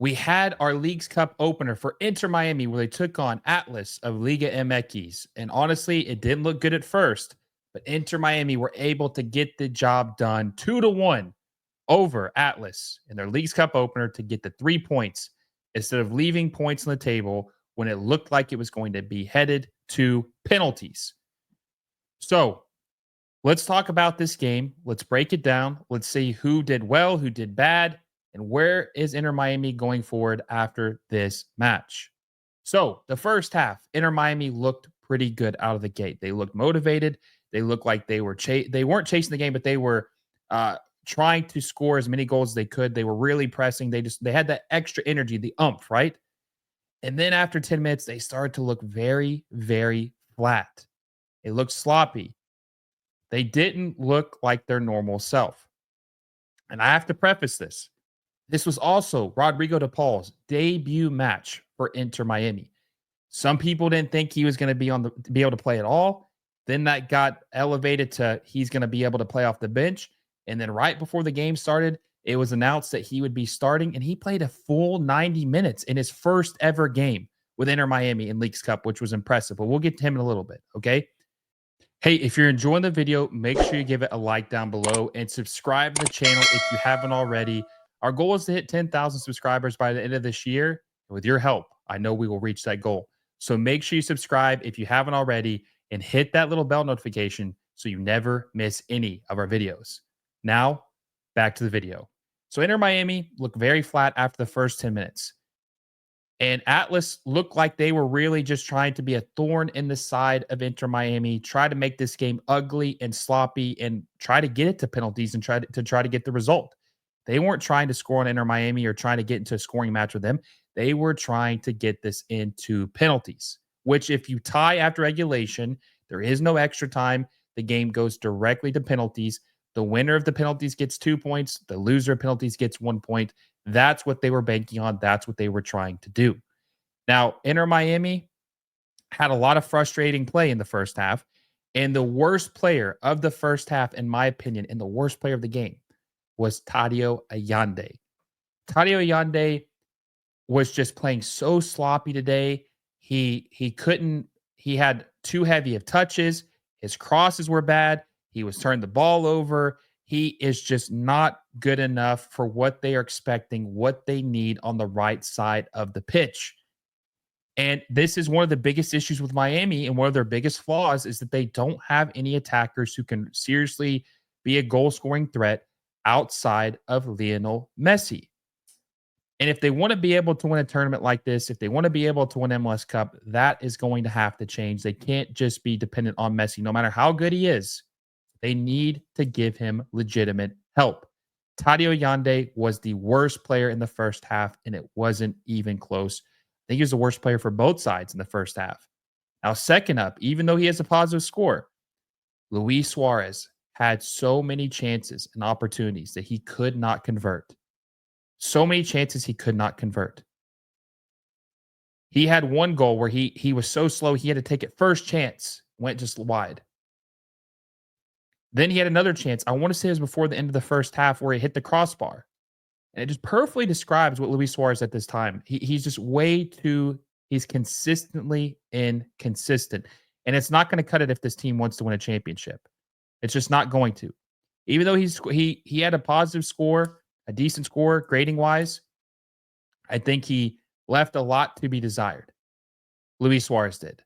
We had our Leagues Cup opener for Inter Miami where they took on Atlas of Liga MX. And honestly, it didn't look good at first, but Inter Miami were able to get the job done 2-1 over Atlas in their Leagues Cup opener to get the 3 points instead of leaving points on the table when it looked like it was going to be headed to penalties. So let's talk about this game. Let's break it down. Let's see who did well, who did bad, and where is Inter Miami going forward after this match. So the first half, Inter Miami looked pretty good out of the gate. They looked motivated. They looked like they weren't chasing the game, but they were trying to score as many goals as they could. They were really pressing. They had that extra energy, the umph, right? And then after 10 minutes, they started to look very, very flat. They looked sloppy. They didn't look like their normal self. And I have to preface this. This was also Rodrigo De Paul's debut match for Inter Miami. Some people didn't think he was going to be able to play at all. Then that got elevated to he's going to be able to play off the bench. And then right before the game started, it was announced that he would be starting, and he played a full 90 minutes in his first ever game with Inter Miami in Leagues Cup, which was impressive. But we'll get to him in a little bit, okay? Hey, if you're enjoying the video, make sure you give it a like down below and subscribe to the channel if you haven't already. Our goal is to hit 10,000 subscribers by the end of this year. With your help, I know we will reach that goal. So make sure you subscribe if you haven't already and hit that little bell notification so you never miss any of our videos. Now, back to the video. So Inter Miami looked very flat after the first 10 minutes. And Atlas looked like they were really just trying to be a thorn in the side of Inter Miami, try to make this game ugly and sloppy and try to get it to penalties and try to get the result. They weren't trying to score on Inter Miami or trying to get into a scoring match with them. They were trying to get this into penalties, which if you tie after regulation, there is no extra time. The game goes directly to penalties. The winner of the penalties gets 2 points. The loser of penalties gets 1 point. That's what they were banking on. That's what they were trying to do. Now, Inter Miami had a lot of frustrating play in the first half. And the worst player of the first half, in my opinion, and the worst player of the game was Tadio Ayande. Tadio Ayande was just playing so sloppy today. He had too heavy of touches. His crosses were bad. He was turning the ball over. He is just not good enough for what they are expecting, what they need on the right side of the pitch. And this is one of the biggest issues with Miami, and one of their biggest flaws is that they don't have any attackers who can seriously be a goal-scoring threat outside of Lionel Messi. And if they want to be able to win a tournament like this, if they want to be able to win MLS Cup, that is going to have to change. They can't just be dependent on Messi, no matter how good he is. They need to give him legitimate help. Tadio Ayande was the worst player in the first half, and it wasn't even close. I think he was the worst player for both sides in the first half. Now, second up, even though he has a positive score, Luis Suarez had so many chances and opportunities that he could not convert. So many chances he could not convert. He had one goal where he was so slow, he had to take it first chance, went just wide. Then he had another chance. I want to say it was before the end of the first half where he hit the crossbar. And it just perfectly describes what Luis Suarez at this time. He's just he's consistently inconsistent. And it's not going to cut it if this team wants to win a championship. It's just not going to. Even though he had a positive score, a decent score grading wise, I think he left a lot to be desired. Luis Suarez did.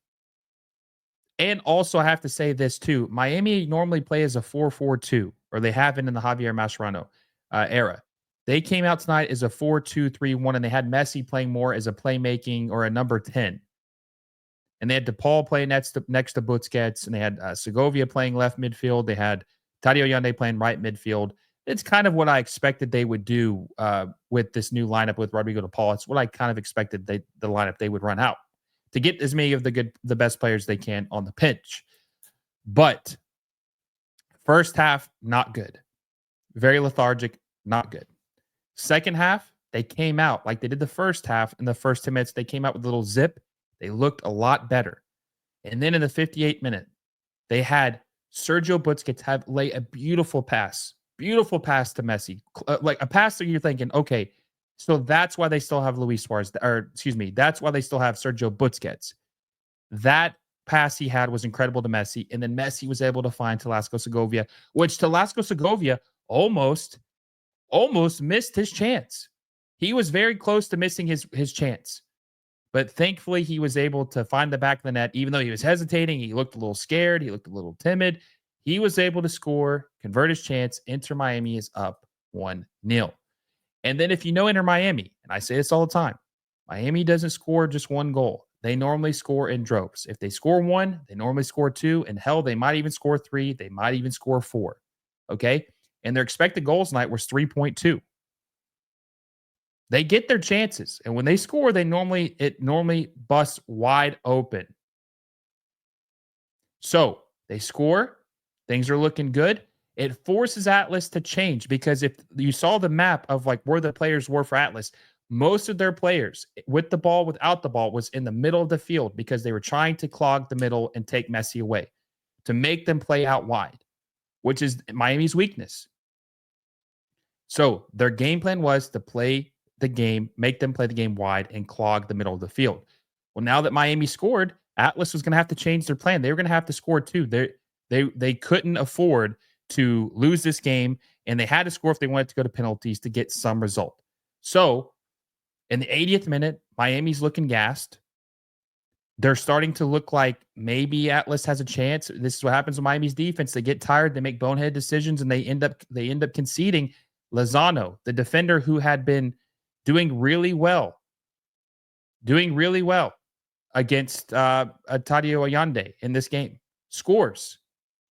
And also, I have to say this too. Miami normally play as a 4-4-2, or they have been in the Javier Mascherano era. They came out tonight as a 4-2-3-1, and they had Messi playing more as a playmaking or a number 10. And they had De Paul playing next to Busquets, and they had Segovia playing left midfield. They had Tadio Ayande playing right midfield. It's kind of what I expected they would do with this new lineup with Rodrigo De Paul. It's what I kind of expected the lineup they would run out to get as many of the best players they can on the pitch. But first half, not good. Very lethargic, not good. Second half, they came out like they did the first half. In the first 10 minutes, they came out with a little zip. They looked a lot better. And then in the 58th minute, they had Sergio Busquets lay a beautiful pass to Messi. Like a pass that you're thinking, okay, So that's why they still have Luis Suarez, or excuse me, that's why they still have Sergio Busquets. That pass he had was incredible to Messi, and then Messi was able to find Velasco Segovia, which Velasco Segovia almost missed his chance. He was very close to missing his chance. But thankfully, he was able to find the back of the net, even though he was hesitating. He looked a little scared. He looked a little timid. He was able to score, convert his chance. Inter Miami is up 1-0. And then if you know Inter Miami, and I say this all the time, Miami doesn't score just one goal. They normally score in droves. If they score one, they normally score two. And hell, they might even score three. They might even score four. Okay. And their expected goals night was 3.2. They get their chances. And when they score, it normally busts wide open. So they score, things are looking good. It forces Atlas to change, because if you saw the map of like where the players were for Atlas, most of their players with the ball, without the ball, was in the middle of the field, because they were trying to clog the middle and take Messi away to make them play out wide, which is Miami's weakness. So their game plan was to play the game, make them play the game wide and clog the middle of the field. Well, now that Miami scored, Atlas was going to have to change their plan. They were going to have to score too. They couldn't afford to lose this game, and they had to score if they wanted to go to penalties to get some result. So in the 80th minute, Miami's looking gassed. They're starting to look like maybe Atlas has a chance. This is what happens with Miami's defense. They get tired, they make bonehead decisions, and they end up conceding. Lozano, the defender who had been doing really well against Tadio Allende in this game, scores.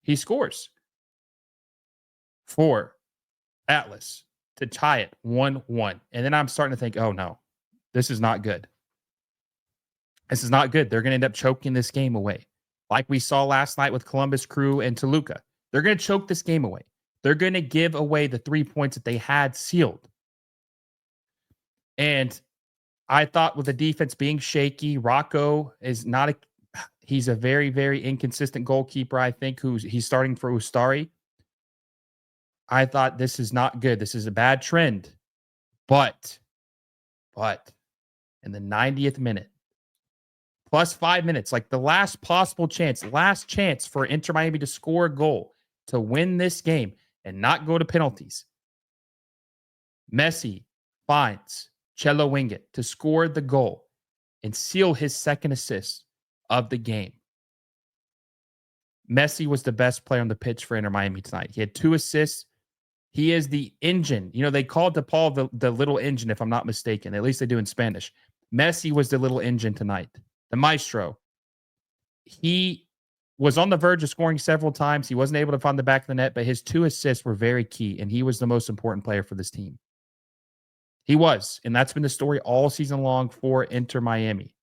He scores for Atlas to tie it 1-1. And then I'm starting to think, oh no, this is not good. This is not good. They're going to end up choking this game away. Like we saw last night with Columbus Crew and Toluca. They're going to choke this game away. They're going to give away the 3 points that they had sealed. And I thought with the defense being shaky, Rocco is not he's a very, very inconsistent goalkeeper, I think, he's starting for Ustari. I thought this is not good. This is a bad trend. But in the 90th minute, plus 5 minutes, like the last chance for Inter Miami to score a goal to win this game and not go to penalties. Messi finds Cello Wingett to score the goal and seal his second assist of the game. Messi was the best player on the pitch for Inter Miami tonight. He had 2 assists. He is the engine. You know, they called De Paul the little engine, if I'm not mistaken. At least they do in Spanish. Messi was the little engine tonight. The maestro. He was on the verge of scoring several times. He wasn't able to find the back of the net, but his 2 assists were very key, and he was the most important player for this team. He was, and that's been the story all season long for Inter Miami,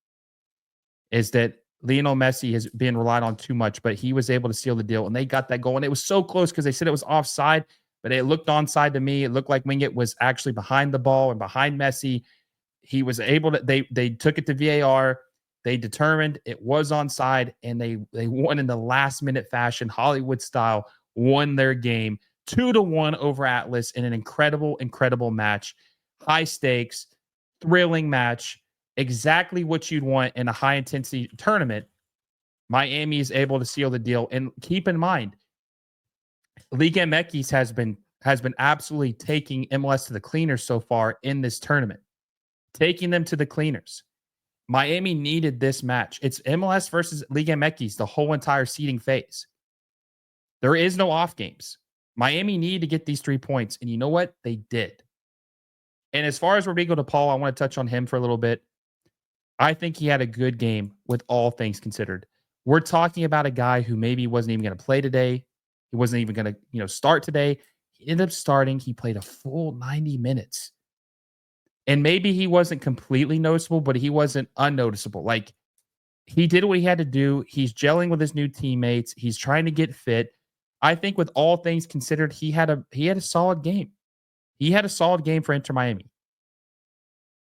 is that Lionel Messi has been relied on too much, but he was able to seal the deal, and they got that goal, and it was so close because they said it was offside, but it looked onside to me. It looked like Wingett was actually behind the ball and behind Messi. He was able to, they took it to VAR. They determined it was onside, and they won in the last minute fashion, Hollywood style, won their game 2-1 over Atlas in an incredible, incredible match. High stakes, thrilling match, exactly what you'd want in a high intensity tournament. Miami is able to seal the deal. And keep in mind, Liga MX has been absolutely taking MLS to the cleaners so far in this tournament, taking them to the cleaners. Miami needed this match. It's MLS versus Liga MX the whole entire seeding phase. There is no off games. Miami needed to get these 3 points, and you know what? They did. And as far as Rodrigo De Paul, I want to touch on him for a little bit. I think he had a good game with all things considered. We're talking about a guy who maybe wasn't even going to play today. He wasn't even going to, start today. He ended up starting. He played a full 90 minutes. And maybe he wasn't completely noticeable, but he wasn't unnoticeable. Like, he did what he had to do. He's gelling with his new teammates. He's trying to get fit. I think with all things considered, he had a solid game. He had a solid game for Inter Miami.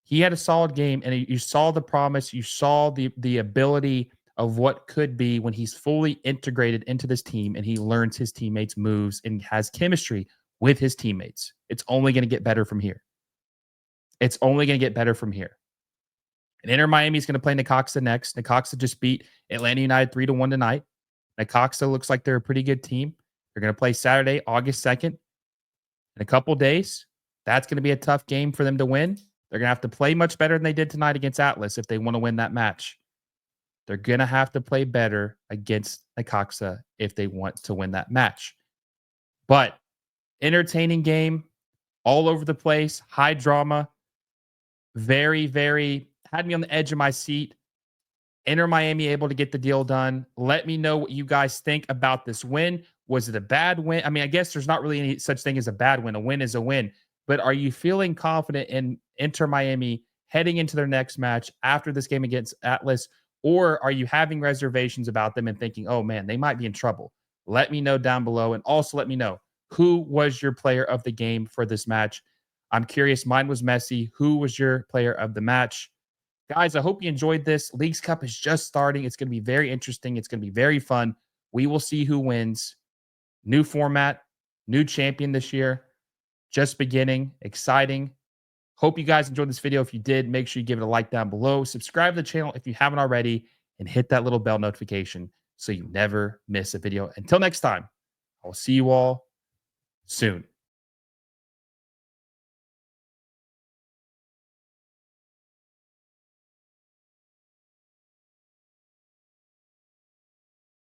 He had a solid game, and you saw the promise. You saw the ability of what could be when he's fully integrated into this team, and he learns his teammates' moves and has chemistry with his teammates. It's only going to get better from here. It's only going to get better from here. And Inter Miami is going to play Necaxa next. Necaxa just beat Atlanta United 3-1 tonight. Necaxa looks like they're a pretty good team. They're going to play Saturday, August 2nd. In a couple days, that's going to be a tough game for them to win. They're going to have to play much better than they did tonight against Atlas if they want to win that match. They're going to have to play better against Necaxa if they want to win that match. But entertaining game, all over the place, high drama, very, very, had me on the edge of my seat. Inter Miami able to get the deal done. Let me know what you guys think about this win. Was it a bad win? I mean, I guess there's not really any such thing as a bad win. A win is a win. But are you feeling confident in Inter Miami heading into their next match after this game against Atlas? Or are you having reservations about them and thinking, oh man, they might be in trouble? Let me know down below. And also let me know, who was your player of the game for this match? I'm curious. Mine was Messi. Who was your player of the match? Guys, I hope you enjoyed this. Leagues Cup is just starting. It's going to be very interesting. It's going to be very fun. We will see who wins. New format, new champion this year. Just beginning. Exciting. Hope you guys enjoyed this video. If you did, make sure you give it a like down below. Subscribe to the channel if you haven't already. And hit that little bell notification so you never miss a video. Until next time, I'll see you all soon.